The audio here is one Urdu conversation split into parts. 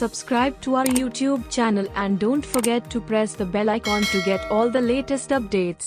subscribe to our YouTube channel and don't forget to press the bell icon to get all the latest updates.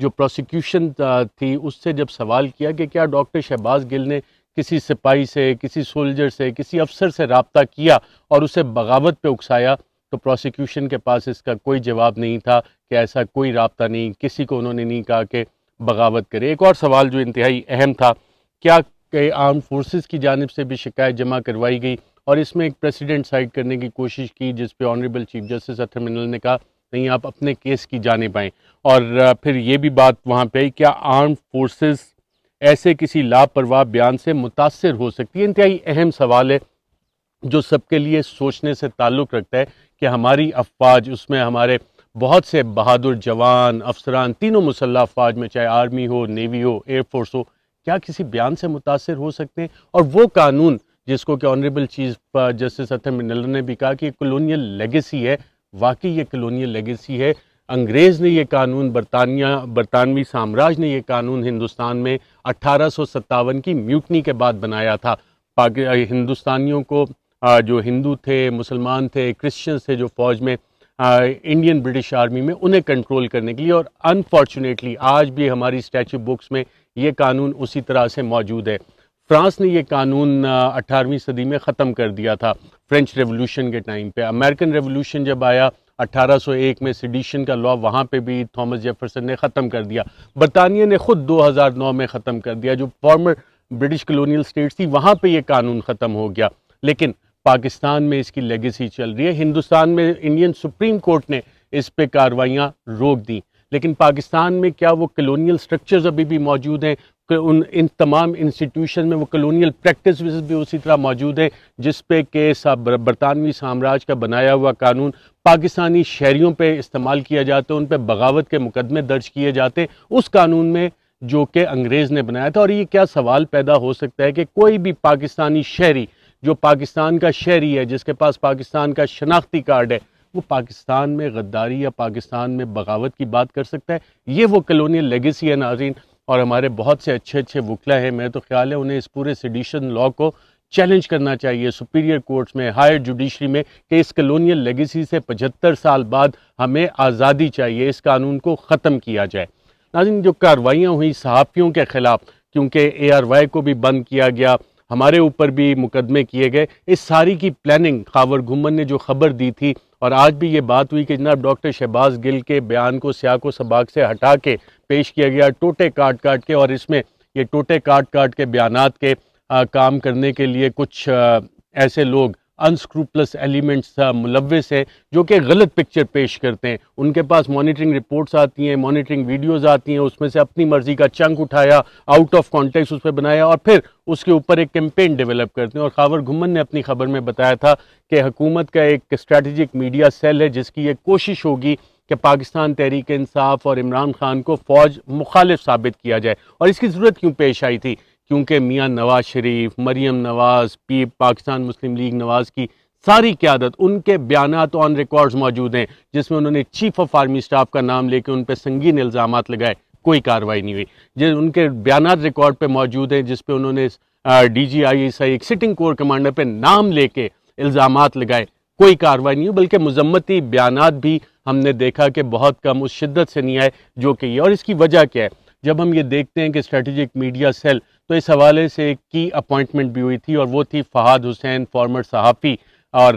جو پروسیکیوشن تھی اس سے جب سوال کیا کہ کیا ڈاکٹر شہباز گل نے کسی سپاہی سے، کسی سولجر سے، کسی افسر سے رابطہ کیا اور اسے بغاوت پہ اکسایا، تو پروسیکیوشن کے پاس اس کا کوئی جواب نہیں تھا کہ ایسا کوئی رابطہ نہیں، کسی کو انہوں نے نہیں کہا کہ بغاوت کرے۔ ایک اور سوال جو انتہائی اہم تھا، کیا کہ آرم فورسز کی جانب سے بھی شکایت جمع کروائی گئی، اور اس میں ایک پریسیڈنٹ سائڈ کرنے کی کوشش کی جس پہ آنریبل چیف جسٹس اطہر منل نے کہا نہیں، آپ اپنے کیس کی جانب آئیں، اور پھر یہ بھی بات وہاں پہ آئی کیا آرم فورسز ایسے کسی لاپرواہ بیان سے متاثر ہو سکتی ہے۔ انتہائی اہم سوال ہے جو سب کے لیے سوچنے سے تعلق رکھتا ہے کہ ہماری افواج، اس میں ہمارے بہت سے بہادر جوان، افسران، تینوں مسلح افواج میں، چاہے آرمی ہو، نیوی ہو، ایئر فورس ہو، کیا کسی بیان سے متاثر ہو سکتے ہیں؟ اور وہ قانون جس کو کہ آنریبل چیف جسٹس اطہر منل نے بھی کہا کہ یہ کلونیل لیگیسی ہے، واقعی یہ کلونیل لیگیسی ہے۔ انگریز نے یہ قانون، برطانوی سامراج نے یہ قانون ہندوستان میں 1857 کی میوٹنی کے بعد بنایا تھا۔ ہندوستانیوں کو، جو ہندو تھے، مسلمان تھے، کرسچنز تھے جو فوج میں، انڈین برٹش آرمی میں، انہیں کنٹرول کرنے کے لیے، اور انفارچونیٹلی آج بھی ہماری اسٹیچو بکس میں یہ قانون اسی طرح سے موجود ہے۔ فرانس نے یہ قانون 18ویں صدی میں ختم کر دیا تھا فرینچ ریولوشن کے ٹائم پہ۔ امریکن ریولوشن جب آیا 1801 میں، سیڈیشن کا لاء وہاں پہ بھی تھامس جیفرسن نے ختم کر دیا۔ برطانیہ نے خود 2009 میں ختم کر دیا، جو فارمر برٹش کلونیل سٹیٹس تھی وہاں پہ یہ قانون ختم ہو گیا، لیکن پاکستان میں اس کی لیگیسی چل رہی ہے۔ ہندوستان میں انڈین سپریم کورٹ نے اس پہ کارروائیاں روک دیں، لیکن پاکستان میں کیا وہ کلونیل سٹرکچرز ابھی بھی موجود ہیں؟ ان تمام انسٹیٹیوشن میں وہ کلونیل پریکٹس بھی اسی طرح موجود ہے جس پہ کہ برطانوی سامراج کا بنایا ہوا قانون پاکستانی شہریوں پہ استعمال کیا جاتا ہے، ان پہ بغاوت کے مقدمے درج کیے جاتے ہیں اس قانون میں جو کہ انگریز نے بنایا تھا۔ اور یہ کیا سوال پیدا ہو سکتا ہے کہ کوئی بھی پاکستانی شہری جو پاکستان کا شہری ہے، جس کے پاس پاکستان کا شناختی کارڈ ہے، وہ پاکستان میں غداری یا پاکستان میں بغاوت کی بات کر سکتا ہے؟ یہ وہ کلونیل لیگیسی ہے ناظرین، اور ہمارے بہت سے اچھے وکلا ہیں، میں تو خیال ہے انہیں اس پورے سیڈیشن لاء کو چیلنج کرنا چاہیے سپیریئر کورٹس میں، ہائر جوڈیشری میں، کہ اس کلونیل لیگیسی سے 75 سال بعد ہمیں آزادی چاہیے، اس قانون کو ختم کیا جائے۔ ناظرین، جو کارروائیاں ہوئیں صحافیوں کے خلاف، کیونکہ ARY کو بھی بند کیا گیا، ہمارے اوپر بھی مقدمے کیے گئے، اس ساری کی پلاننگ خاور گھمن نے جو خبر دی تھی، اور آج بھی یہ بات ہوئی کہ جناب ڈاکٹر شہباز گل کے بیان کو سیاق و سباق سے ہٹا کے پیش کیا گیا، ٹوٹے کاٹ کے، اور اس میں یہ ٹوٹے کاٹ کے بیانات کے کام کرنے کے لیے کچھ ایسے لوگ انسکروپلس ایلیمنٹس ملوث ہیں جو کہ غلط پکچر پیش کرتے ہیں۔ ان کے پاس مانیٹرنگ رپورٹس آتی ہیں، مانیٹرنگ ویڈیوز آتی ہیں، اس میں سے اپنی مرضی کا چنک اٹھایا، آؤٹ آف کانٹیکس اس پہ بنایا، اور پھر اس کے اوپر ایک کیمپین ڈیولپ کرتے ہیں۔ اور خاور گھمن نے اپنی خبر میں بتایا تھا کہ حکومت کا ایک اسٹریٹجک میڈیا سیل ہے جس کی یہ کوشش ہوگی کہ پاکستان تحریک انصاف اور عمران خان کو فوج مخالف ثابت کیا جائے۔ اور اس کی ضرورت کیوں پیش آئی تھی؟ کیونکہ میاں نواز شریف، مریم نواز، پاکستان مسلم لیگ نواز کی ساری قیادت، ان کے بیانات آن ریکارڈز موجود ہیں جس میں انہوں نے چیف آف آرمی سٹاف کا نام لے کے ان پہ سنگین الزامات لگائے، کوئی کارروائی نہیں ہوئی۔ ان کے بیانات ریکارڈ پہ موجود ہیں جس پہ انہوں نے DGI ایک سٹنگ کور کمانڈر پہ نام لے کے الزامات لگائے، کوئی کارروائی نہیں ہوئی، بلکہ مذمتی بیانات بھی ہم نے دیکھا کہ بہت کم، اس شدت سے نہیں آئے جو کہ یہ۔ اور اس کی وجہ کیا ہے؟ جب ہم یہ دیکھتے ہیں کہ اسٹریٹجک میڈیا سیل، تو اس حوالے سے ایک کی اپوائنٹمنٹ بھی ہوئی تھی، اور وہ تھی فہد حسین، فارمر صحافی، اور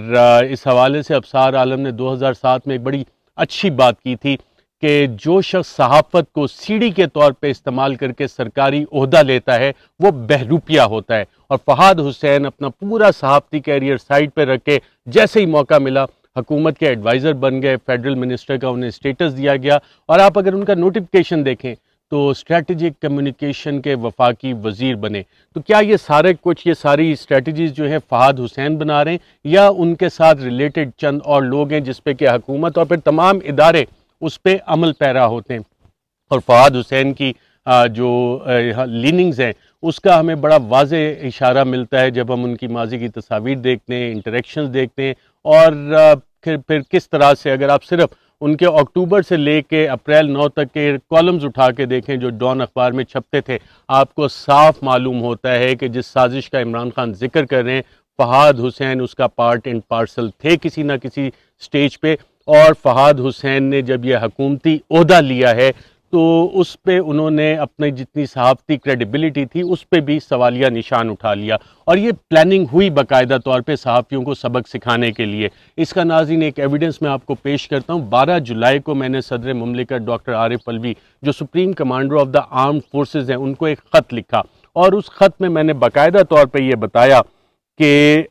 اس حوالے سے ابصار عالم نے 2007 میں ایک بڑی اچھی بات کی تھی کہ جو شخص صحافت کو سیڑھی کے طور پہ استعمال کر کے سرکاری عہدہ لیتا ہے وہ بہروپیہ ہوتا ہے۔ اور فہد حسین اپنا پورا صحافتی کیریئر سائڈ پہ رکھ کے جیسے ہی موقع ملا حکومت کے ایڈوائزر بن گئے، فیڈرل منسٹر کا انہیں سٹیٹس دیا گیا، اور آپ اگر ان کا نوٹیفکیشن دیکھیں تو اسٹریٹجک کمیونیکیشن کے وفاقی وزیر بنے۔ تو کیا یہ ساری اسٹریٹجیز جو ہیں فہد حسین بنا رہے ہیں، یا ان کے ساتھ ریلیٹڈ چند اور لوگ ہیں جس پہ کہ حکومت اور پھر تمام ادارے اس پہ عمل پیرا ہوتے ہیں؟ اور فہد حسین کی جو لیننگز ہیں اس کا ہمیں بڑا واضح اشارہ ملتا ہے جب ہم ان کی ماضی کی تصاویر دیکھتے ہیں، انٹریکشنز دیکھتے ہیں، اور پھر کس طرح سے اگر آپ صرف ان کے اکتوبر سے لے کے اپریل 9 تک کے کالمز اٹھا کے دیکھیں جو ڈان اخبار میں چھپتے تھے، آپ کو صاف معلوم ہوتا ہے کہ جس سازش کا عمران خان ذکر کر رہے ہیں فہد حسین اس کا پارٹ اینڈ پارسل تھے کسی نہ کسی سٹیج پہ۔ اور فہد حسین نے جب یہ حکومتی عہدہ لیا ہے تو اس پہ انہوں نے اپنی جتنی صحافتی کریڈیبلٹی تھی اس پہ بھی سوالیہ نشان اٹھا لیا، اور یہ پلاننگ ہوئی باقاعدہ طور پہ صحافیوں کو سبق سکھانے کے لیے۔ اس کا ناظرین ایک ایویڈنس میں آپ کو پیش کرتا ہوں۔ 12 جولائی کو میں نے صدر مملکت ڈاکٹر عارف الوی جو supreme commander of the armed forces ہیں ان کو ایک خط لکھا، اور اس خط میں نے باقاعدہ طور پہ یہ بتایا کہ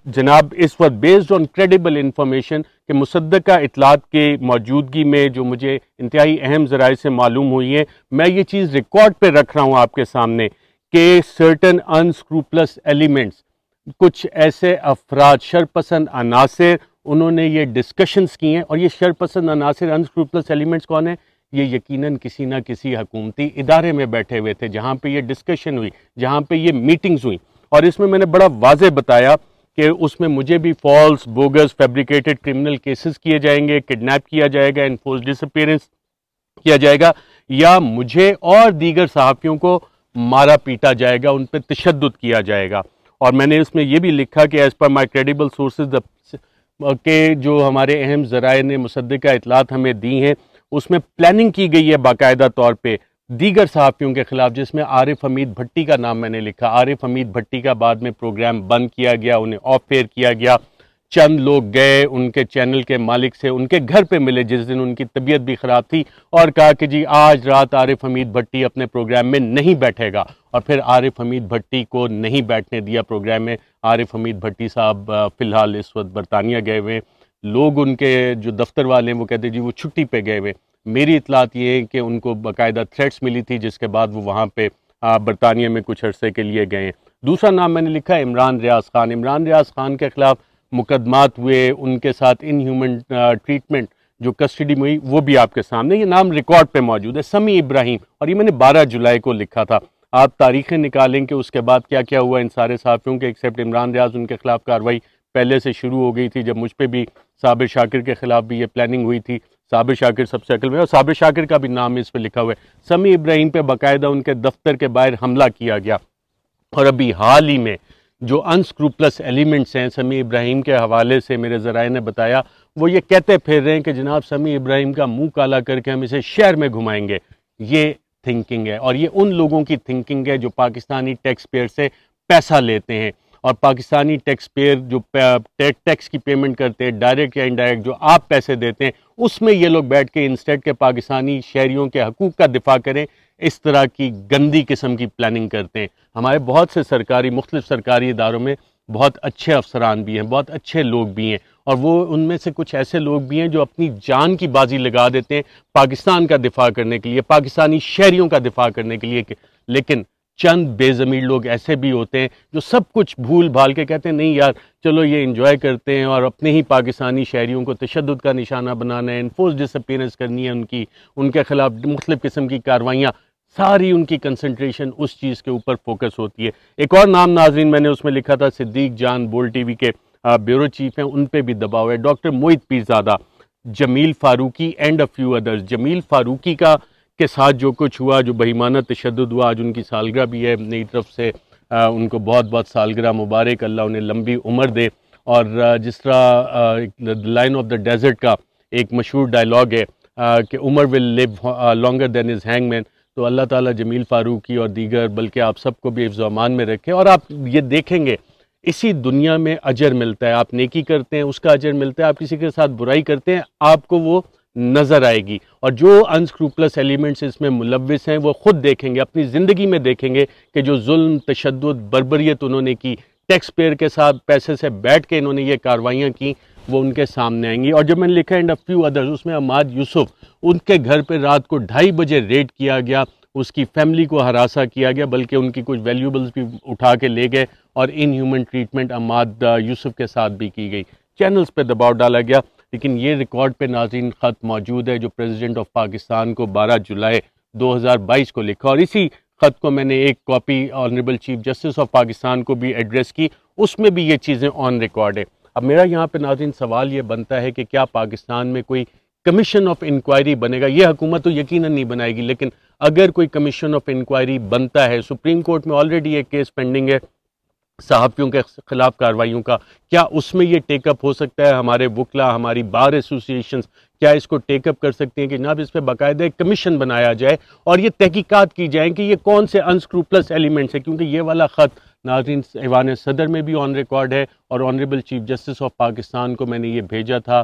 جناب اس وقت بیسڈ آن کریڈیبل انفارمیشن کہ مصدقہ اطلاعات کے موجودگی میں جو مجھے انتہائی اہم ذرائع سے معلوم ہوئی ہے، میں یہ چیز ریکارڈ پہ رکھ رہا ہوں آپ کے سامنے کہ سرٹن انسکروپلس ایلیمنٹس، کچھ ایسے افراد شرپسند عناصر، انہوں نے یہ ڈسکشنز کی ہیں، اور یہ شرپسند عناصر انسکروپلس ایلیمنٹس کون ہیں؟ یہ یقیناً کسی نہ کسی حکومتی ادارے میں بیٹھے ہوئے تھے جہاں پہ یہ ڈسکشن ہوئی، جہاں پہ یہ میٹنگز ہوئی، اور اس میں نے بڑا واضح بتایا کہ اس میں مجھے بھی false, bogus, fabricated criminal cases کیے جائیں گے، کڈنیپ کیا جائے گا، انفورس ڈس اپیئرنس کیا جائے گا، یا مجھے اور دیگر صحافیوں کو مارا پیٹا جائے گا، ان پہ تشدد کیا جائے گا۔ اور میں نے اس میں یہ بھی لکھا کہ ایز پر مائی کریڈیبل سورسز کہ جو ہمارے اہم ذرائع نے مصدقہ اطلاعات ہمیں دی ہیں اس میں پلاننگ کی گئی ہے باقاعدہ طور پہ دیگر صحافیوں کے خلاف، جس میں عارف حمید بھٹی کا نام میں نے لکھا۔ عارف حمید بھٹی کا بعد میں پروگرام بند کیا گیا، انہیں آف ایئر کیا گیا، چند لوگ گئے ان کے چینل کے مالک سے ان کے گھر پہ ملے جس دن ان کی طبیعت بھی خراب تھی، اور کہا کہ جی آج رات عارف حمید بھٹی اپنے پروگرام میں نہیں بیٹھے گا، اور پھر عارف حمید بھٹی کو نہیں بیٹھنے دیا پروگرام میں۔ عارف حمید بھٹی صاحب فی الحال اس وقت برطانیہ گئے ہوئے، لوگ ان کے جو دفتر والے ہیں وہ کہتے ہیں جی وہ چھٹی پہ گئے ہوئے۔ میری اطلاعات یہ ہے کہ ان کو باقاعدہ تھریٹس ملی تھی، جس کے بعد وہ وہاں پہ برطانیہ میں کچھ عرصے کے لیے گئے ہیں۔ دوسرا نام میں نے لکھا ہے عمران ریاض خان۔ عمران ریاض خان کے خلاف مقدمات ہوئے، ان کے ساتھ ان ہیومن ٹریٹمنٹ جو کسٹڈی میں ہوئی وہ بھی آپ کے سامنے، یہ نام ریکارڈ پہ موجود ہے۔ سمیع ابراہیم، اور یہ میں نے 12 جولائی کو لکھا تھا، آپ تاریخیں نکالیں کہ اس کے بعد کیا کیا ہوا ان سارے صحافیوں کے، ایکسیپٹ عمران ریاض، ان کے خلاف کارروائی پہلے سے شروع ہو گئی تھی، جب مجھ پہ بھی صابر شاکر کے خلاف بھی یہ پلاننگ ہوئی تھی، صابر شاکر سب سے عقل میں، اور صابر شاکر کا بھی نام اس پہ لکھا ہوا ہے۔ سمیع ابراہیم پہ باقاعدہ ان کے دفتر کے باہر حملہ کیا گیا، اور ابھی حال ہی میں جو انسکروپلس ایلیمنٹس ہیں سمیع ابراہیم کے حوالے سے میرے ذرائع نے بتایا، وہ یہ کہتے پھر رہے ہیں کہ جناب سمیع ابراہیم کا منہ کالا کر کے ہم اسے شہر میں گھمائیں گے۔ یہ تھنکنگ ہے، اور یہ ان لوگوں کی تھنکنگ ہے جو پاکستانی ٹیکس پیئر سے پیسہ لیتے ہیں، اور پاکستانی ٹیکس پیئر جو ٹیکس کی پیمنٹ کرتے ہیں ڈائریکٹ یا انڈائریکٹ، جو آپ پیسے دیتے ہیں اس میں یہ لوگ بیٹھ کے انسٹیٹ کے پاکستانی شہریوں کے حقوق کا دفاع کریں، اس طرح کی گندی قسم کی پلاننگ کرتے ہیں۔ ہمارے بہت سے مختلف سرکاری اداروں میں بہت اچھے افسران بھی ہیں، بہت اچھے لوگ بھی ہیں، اور وہ ان میں سے کچھ ایسے لوگ بھی ہیں جو اپنی جان کی بازی لگا دیتے ہیں پاکستان کا دفاع کرنے کے لیے، پاکستانی شہریوں کا دفاع کرنے کے لیے، لیکن چند بے ضمیر لوگ ایسے بھی ہوتے ہیں جو سب کچھ بھول بھال کے کہتے ہیں نہیں یار چلو یہ انجوائے کرتے ہیں، اور اپنے ہی پاکستانی شہریوں کو تشدد کا نشانہ بنانا ہے، انفورس ڈس اپیئرنس کرنی ہے، ان کے خلاف مختلف قسم کی کاروائیاں، ساری ان کی کنسنٹریشن اس چیز کے اوپر فوکس ہوتی ہے۔ ایک اور نام ناظرین میں نے اس میں لکھا تھا، صدیق جان بول ٹی وی کے بیورو چیف ہیں، ان پہ بھی دباؤ ہے، doctor Mohit Pirzada, Jameel Farooqui and a few others. Jameel Farooqui کے ساتھ جو کچھ ہوا، جو بہیمانہ تشدد ہوا، آج ان کی سالگرہ بھی ہے، نئی طرف سے ان کو بہت بہت سالگرہ مبارک، اللہ انہیں لمبی عمر دے۔ اور جس طرح لائن آف دا ڈیزرٹ کا ایک مشہور ڈائلاگ ہے کہ Umar will live longer than his hangman مین، تو اللہ تعالیٰ جمیل فاروقی اور دیگر بلکہ آپ سب کو بھی حفظ و امان میں رکھے۔ اور آپ یہ دیکھیں گے اسی دنیا میں اجر ملتا ہے، آپ نیکی کرتے ہیں اس کا اجر ملتا ہے، آپ کسی کے ساتھ برائی کرتے ہیں آپ کو وہ نظر آئے گی، اور جو انسکروپلس ایلیمنٹس اس میں ملوث ہیں وہ خود دیکھیں گے، اپنی زندگی میں دیکھیں گے کہ جو ظلم، تشدد، بربریت انہوں نے کی، ٹیکس پیئر کے ساتھ پیسے سے بیٹھ کے انہوں نے یہ کاروائیاں کی، وہ ان کے سامنے آئیں گی۔ اور جب میں نے لکھا اینڈ اے فیو ادرز، اس میں عماد یوسف، ان کے گھر پہ رات کو 2:30 بجے ریڈ کیا گیا، اس کی فیملی کو ہراساں کیا گیا، بلکہ ان کی کچھ ویلیوبلز بھی اٹھا کے لے گئے، اور ان ہیومن ٹریٹمنٹ عماد یوسف کے ساتھ بھی کی گئی، چینلز پہ دباؤ ڈالا گیا۔ لیکن یہ ریکارڈ پہ ناظرین خط موجود ہے جو پریزیڈنٹ آف پاکستان کو 12 جولائی 2022 کو لکھا، اور اسی خط کو میں نے ایک copy honourable chief justice of Pakistan کو بھی ایڈریس کی، اس میں بھی یہ چیزیں آن ریکارڈ ہے۔ اب میرا یہاں پہ ناظرین سوال یہ بنتا ہے کہ کیا پاکستان میں کوئی کمیشن آف انکوائری بنے گا؟ یہ حکومت تو یقیناً نہیں بنائے گی، لیکن اگر کوئی کمیشن آف انکوائری بنتا ہے، سپریم کورٹ میں آلریڈی ایک کیس پینڈنگ ہے صحافیوں کے خلاف کارروائیوں کا، کیا اس میں یہ ٹیک اپ ہو سکتا ہے؟ ہمارے وکلا، ہماری بار ایسوسی ایشنز کیا اس کو ٹیک اپ کر سکتے ہیں کہ جناب اس پہ باقاعدہ ایک کمیشن بنایا جائے اور یہ تحقیقات کی جائیں کہ یہ کون سے انسکروپلس ایلیمنٹس ہیں، کیونکہ یہ والا خط ناظرین ایوان صدر میں بھی آن ریکارڈ ہے اور honourable chief justice of Pakistan کو میں نے یہ بھیجا تھا،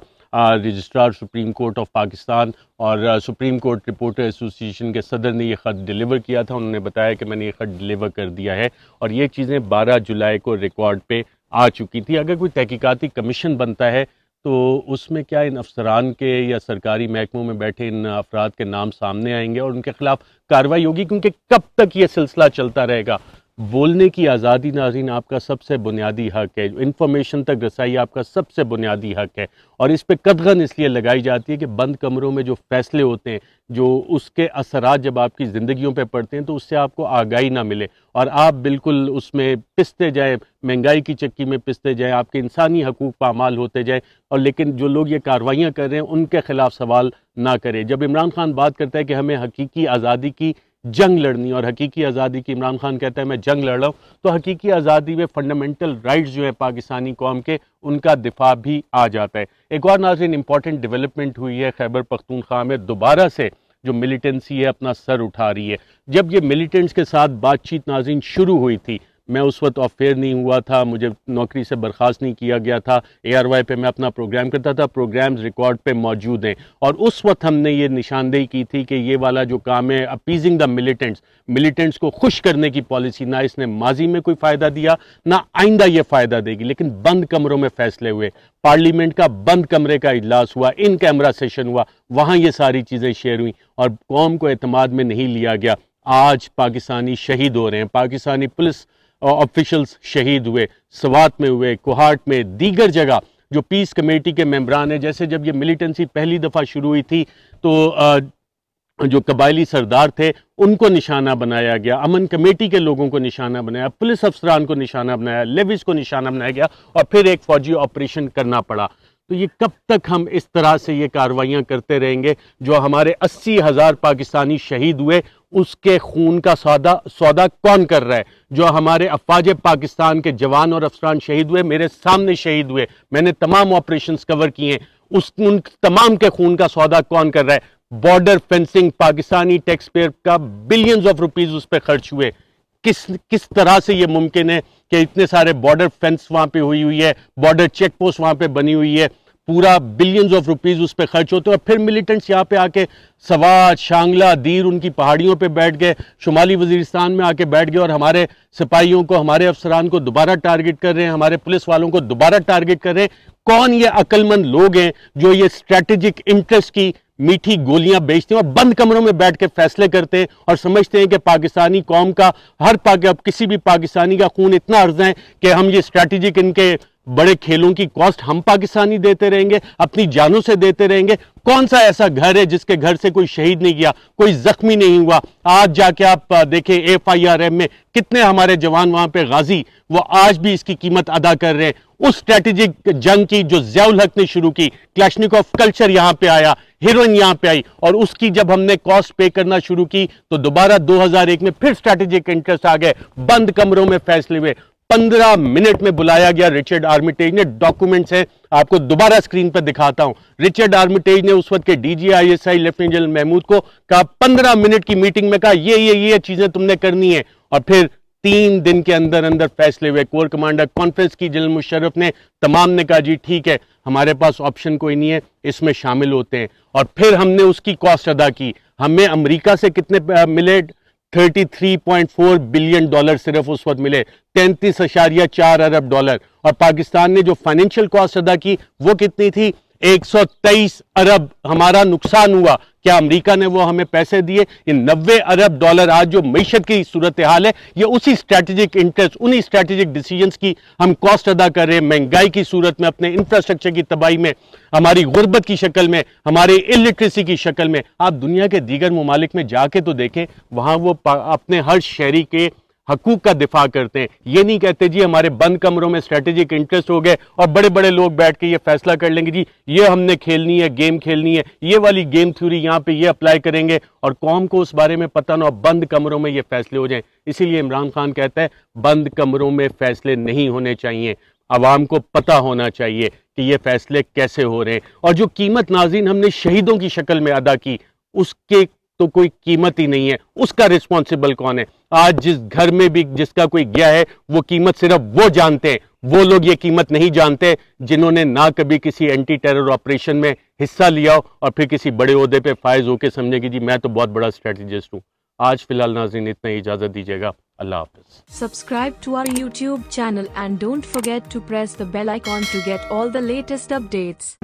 registrar supreme court of Pakistan اور سپریم کورٹ رپورٹر ایسوسی ایشن کے صدر نے یہ خط ڈیلیور کیا تھا. انہوں نے بتایا کہ میں نے یہ خط ڈیلیور کر دیا ہے اور یہ چیزیں 12 جولائی کو ریکارڈ پہ آ چکی تھی. اگر کوئی تحقیقاتی کمیشن بنتا ہے تو اس میں کیا ان افسران کے یا سرکاری محکموں میں بیٹھے ان افراد کے نام سامنے آئیں گے اور ان کے خلاف کارروائی ہوگی؟ کیونکہ کب تک یہ سلسلہ چلتا رہے گا؟ بولنے کی آزادی ناظرین آپ کا سب سے بنیادی حق ہے، انفارمیشن تک رسائی آپ کا سب سے بنیادی حق ہے، اور اس پہ قدغن اس لیے لگائی جاتی ہے کہ بند کمروں میں جو فیصلے ہوتے ہیں، جو اس کے اثرات جب آپ کی زندگیوں پہ پڑتے ہیں تو اس سے آپ کو آگاہی نہ ملے اور آپ بالکل اس میں پستے جائیں، مہنگائی کی چکی میں پستے جائیں، آپ کے انسانی حقوق پامال ہوتے جائیں، اور لیکن جو لوگ یہ کارروائیاں کر رہے ہیں ان کے خلاف سوال نہ کریں. جب عمران خان بات کرتا ہے کہ ہمیں حقیقی آزادی کی جنگ لڑنی اور حقیقی آزادی کی عمران خان کہتا ہے میں جنگ لڑ رہا ہوں، تو حقیقی آزادی میں فنڈامنٹل رائٹس جو ہیں پاکستانی قوم کے، ان کا دفاع بھی آ جاتا ہے. ایک اور ناظرین امپورٹنٹ ڈیولپمنٹ ہوئی ہے خیبر پختونخوا میں، دوبارہ سے جو ملیٹنسی ہے اپنا سر اٹھا رہی ہے. جب یہ ملیٹنٹس کے ساتھ بات چیت ناظرین شروع ہوئی تھی، میں اس وقت آف ایئر نہیں ہوا تھا، مجھے نوکری سے برخاست نہیں کیا گیا تھا، ARY پہ میں اپنا پروگرام کرتا تھا، پروگرامز ریکارڈ پہ موجود ہیں، اور اس وقت ہم نے یہ نشاندہی کی تھی کہ یہ والا جو کام ہے اپیزنگ دا ملیٹنٹس کو خوش کرنے کی پالیسی، نہ اس نے ماضی میں کوئی فائدہ دیا نہ آئندہ یہ فائدہ دے گی. لیکن بند کمروں میں فیصلے ہوئے، پارلیمنٹ کا بند کمرے کا اجلاس ہوا، ان کیمرہ سیشن ہوا، وہاں یہ ساری چیزیں شیئر ہوئیں اور قوم کو اعتماد میں نہیں لیا گیا. آج پاکستانی شہید ہو رہے ہیں، پاکستانی پولیس آفیشلز شہید ہوئے، سوات میں ہوئے، کوہاٹ میں، دیگر جگہ جو پیس کمیٹی کے ممبران ہیں. جیسے جب یہ ملیٹنسی پہلی دفعہ شروع ہوئی تھی تو جو قبائلی سردار تھے ان کو نشانہ بنایا گیا، امن کمیٹی کے لوگوں کو نشانہ بنایا، پولیس افسران کو نشانہ بنایا، لیویز کو نشانہ بنایا گیا اور پھر ایک فوجی آپریشن کرنا پڑا. تو یہ کب تک ہم اس طرح سے یہ کارروائیاں کرتے رہیں گے؟ جو ہمارے 80,000 پاکستانی شہید ہوئے اس کے خون کا سودا کون کر رہا ہے؟ جو ہمارے افواج پاکستان کے جوان اور افسران شہید ہوئے، میرے سامنے شہید ہوئے، میں نے تمام آپریشنز کور کیے ہیں، ان تمام کے خون کا سودا کون کر رہا ہے؟ Border fencing, Pakistani taxpayer کا بلینز آف روپیز اس پہ خرچ ہوئے. کس طرح سے یہ ممکن ہے کہ اتنے سارے بارڈر فینس وہاں پہ ہوئی ہے، بارڈر چیک پوسٹ وہاں پہ بنی ہوئی ہے، پورا بلینز آف روپیز اس پہ خرچ ہوتے ہیں، اور پھر ملیٹنٹس یہاں پہ آ کے سوات، شانگلہ، دیر ان کی پہاڑیوں پہ بیٹھ گئے، شمالی وزیرستان میں آ کے بیٹھ گئے اور ہمارے سپاہیوں کو، ہمارے افسران کو دوبارہ ٹارگٹ کر رہے ہیں، ہمارے پولیس والوں کو دوبارہ ٹارگٹ کر رہے ہیں. کون یہ عقل مند لوگ ہیں جو یہ اسٹریٹجک انٹرسٹ کی میٹھی گولیاں بیچتے ہیں اور بند کمروں میں بیٹھ کے فیصلے کرتے ہیں اور سمجھتے ہیں کہ پاکستانی قوم کا کسی بھی پاکستانی کا خون اتنا ارزاں ہے کہ ہم یہ اسٹریٹجک ان کے بڑے کھیلوں کی کاسٹ ہم پاکستانی دیتے رہیں گے، اپنی جانوں سے دیتے رہیں گے؟ کون سا ایسا گھر ہے جس کے گھر سے کوئی شہید نہیں گیا، کوئی زخمی نہیں ہوا؟ آج جا کے آپ دیکھیں FIRM میں کتنے ہمارے جوان وہاں پہ غازی، وہ آج بھی اس کی قیمت ادا کر رہے ہیں. اس اسٹریٹجک جنگ کی جو ضیاء الحق نے شروع کی، کلاشنکوف کلچر یہاں پہ آیا، ہیروئن یہاں پہ آئی، اور اس کی جب ہم نے کاسٹ پے کرنا شروع کی تو دوبارہ 2001 میں پھر اسٹریٹجک انٹرسٹ آ گئے، بند کمروں میں فیصلے ہوئے. 15 منٹ میں بلایا گیا رچرڈ آرمیٹیج نے، ڈاکومنٹس ہیں آپ کو دوبارہ سکرین پہ دکھاتا ہوں. رچرڈ آرمیٹیج نے اس وقت کے DGI لیفٹیننٹ جنرل محمود کو کہا، 15 منٹ کی میٹنگ میں کہا یہ چیزیں تم نے کرنی ہے، اور پھر 3 دن کے اندر فیصلے ہوئے. کور کمانڈر کانفرنس کی جنرل مشرف نے، تمام نے کہا جی ٹھیک ہے، ہمارے پاس آپشن کوئی نہیں ہے، اس میں شامل ہوتے ہیں. اور پھر ہم نے اس کی کاسٹ ادا کی. ہمیں امریکہ سے کتنے ملے؟ $33.4 بلین صرف اس وقت ملے، 33.4 ارب ڈالر. اور پاکستان نے جو فائنینشیل کاسٹ ادا کی وہ کتنی تھی؟ 123 ارب ہمارا نقصان ہوا. کیا امریکہ نے وہ ہمیں پیسے دیے؟ یہ 90 ارب ڈالر آج جو معیشت کی صورتحال ہے، یہ اسی اسٹریٹجک انٹرسٹ، انہی اسٹریٹجک ڈیسیجنز کی ہم کاسٹ ادا کر رہے ہیں. مہنگائی کی صورت میں، اپنے انفراسٹرکچر کی تباہی میں، ہماری غربت کی شکل میں، ہماری الٹریسی کی شکل میں. آپ دنیا کے دیگر ممالک میں جا کے تو دیکھیں، وہاں وہ اپنے ہر شہری کے حقوق کا دفاع کرتے ہیں. یہ نہیں کہتے جی ہمارے بند کمروں میں اسٹریٹجک انٹرسٹ ہو گئے اور بڑے بڑے لوگ بیٹھ کے یہ فیصلہ کر لیں گے جی یہ ہم نے کھیلنی ہے، گیم کھیلنی ہے، یہ والی گیم تھیوری یہاں پہ یہ اپلائی کریں گے، اور قوم کو اس بارے میں پتہ نہ ہو، بند کمروں میں یہ فیصلے ہو جائیں. اسی لیے عمران خان کہتا ہے بند کمروں میں فیصلے نہیں ہونے چاہیے. عوام کو پتہ ہونا چاہیے کہ یہ فیصلے کیسے ہو رہے ہیں، اور جو قیمت ناظرین ہم نے شہیدوں کی شکل میں ادا کی، اس کے تو کوئی قیمت ہی نہیں ہے، اس کا رسپانسبل کون ہے؟ آج جس گھر میں بھی جس کا کوئی گیا ہے، وہ قیمت صرف وہ جانتے ہیں، وہ لوگ یہ قیمت نہیں جانتے جنہوں نے نہ کبھی کسی اینٹی ٹیرر آپریشن میں حصہ لیا ہو اور پھر کسی بڑے عہدے پہ فائز ہو کے سمجھے کہ جی میں تو بہت بڑا اسٹریٹجسٹ ہوں۔ آج فی الحال ناظرین اتنا ہی، اجازت دیجیے گا، اللہ حافظ۔ Subscribe to our YouTube channel and don't forget to press the bell icon to get all the latest updates.